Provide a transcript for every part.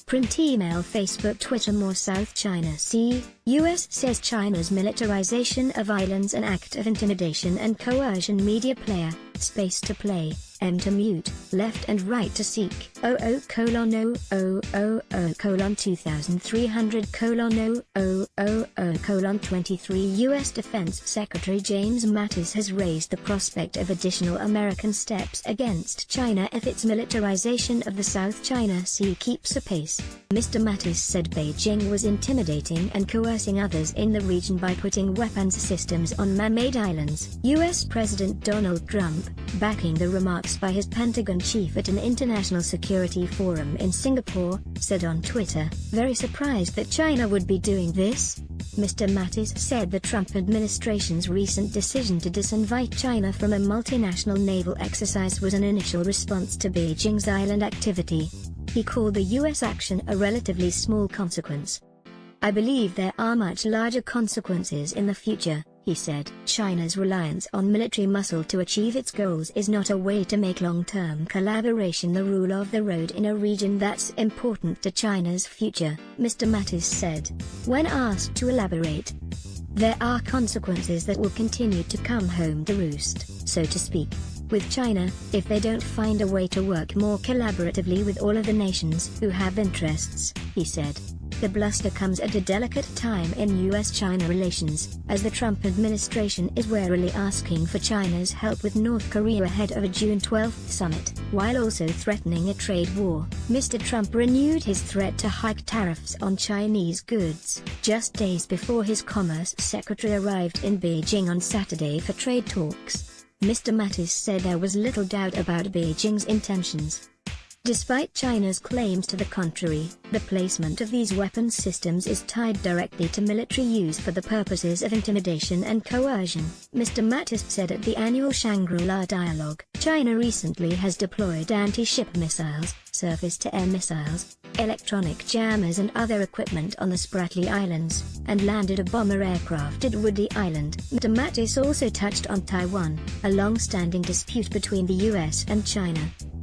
Print email Facebook Twitter More South China Sea, US says China's militarization of islands an act of intimidation and coercion. Media player, space to play, M to mute, left and right to seek, 2300:23 US Defense Secretary James Mattis has raised the prospect of additional American steps against China if its militarization of the South China Sea keeps apace. Mr. Mattis said Beijing was intimidating and coercing others in the region by putting weapons systems on man-made islands. US President Donald Trump, backing the remarks by his Pentagon chief at an international security forum in Singapore, said on Twitter, "Very surprised that China would be doing this?" Mr. Mattis said the Trump administration's recent decision to disinvite China from a multinational naval exercise was an initial response to Beijing's island activity. He called the US action a relatively small consequence. "I believe there are much larger consequences in the future," he said. China's reliance on military muscle to achieve its goals is not a way to make long-term collaboration the rule of the road in a region that's important to China's future, Mr. Mattis said. When asked to elaborate, "There are consequences that will continue to come home to roost, so to speak, with China, if they don't find a way to work more collaboratively with all of the nations who have interests," he said. The bluster comes at a delicate time in US-China relations, as the Trump administration is warily asking for China's help with North Korea ahead of a June 12 summit, while also threatening a trade war. Mr. Trump renewed his threat to hike tariffs on Chinese goods, just days before his Commerce Secretary arrived in Beijing on Saturday for trade talks. Mr. Mattis said there was little doubt about Beijing's intentions. Despite China's claims to the contrary, the placement of these weapons systems is tied directly to military use for the purposes of intimidation and coercion, Mr. Mattis said at the annual Shangri-La Dialogue. China recently has deployed anti-ship missiles, surface-to-air missiles, electronic jammers and other equipment on the Spratly Islands, and landed a bomber aircraft at Woody Island. Mr. Mattis also touched on Taiwan, a long-standing dispute between the US and China.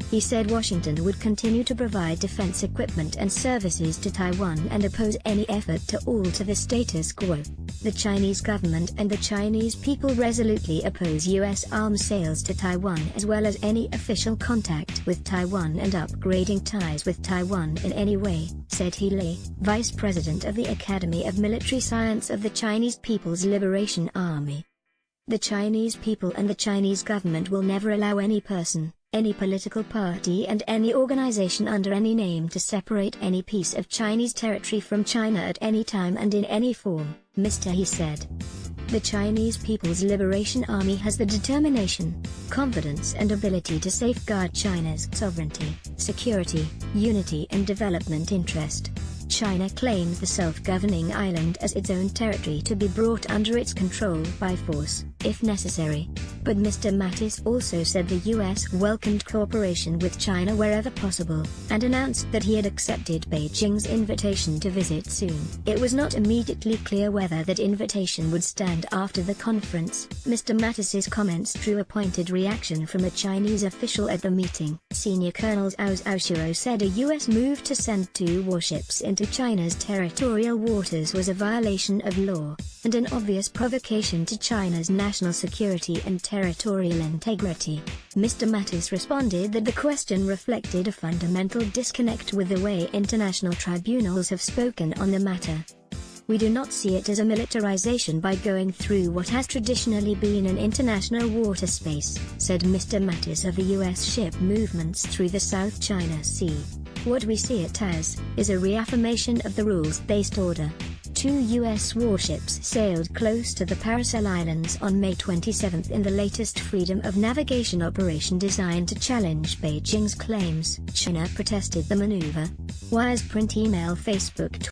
He said Washington would continue to provide defense equipment and services to Taiwan and oppose any effort to alter the status quo. The Chinese government and the Chinese people resolutely oppose US arms sales to Taiwan as well as any official contact with Taiwan and upgrading ties with Taiwan in any way, said He Li, vice president of the Academy of Military Science of the Chinese People's Liberation Army. The Chinese people and the Chinese government will never allow any person, any political party and any organization under any name to separate any piece of Chinese territory from China at any time and in any form, Mr. He said. The Chinese People's Liberation Army has the determination, confidence and ability to safeguard China's sovereignty, security, unity and development interest. China claims the self-governing island as its own territory to be brought under its control by force, if necessary. But Mr. Mattis also said the US welcomed cooperation with China wherever possible, and announced that he had accepted Beijing's invitation to visit soon. It was not immediately clear whether that invitation would stand after the conference. Mr. Mattis's comments drew a pointed reaction from a Chinese official at the meeting. Senior Colonel Zhao Zhaoshiro said a US move to send 2 warships into China's territorial waters was a violation of law, and an obvious provocation to China's national security and territorial integrity. Mr. Mattis responded that the question reflected a fundamental disconnect with the way international tribunals have spoken on the matter. "We do not see it as a militarization by going through what has traditionally been an international water space," said Mr. Mattis of the US ship movements through the South China Sea. "What we see it as, is a reaffirmation of the rules-based order." 2 US warships sailed close to the Paracel Islands on May 27 in the latest freedom of navigation operation designed to challenge Beijing's claims. China protested the maneuver. Wires print email Facebook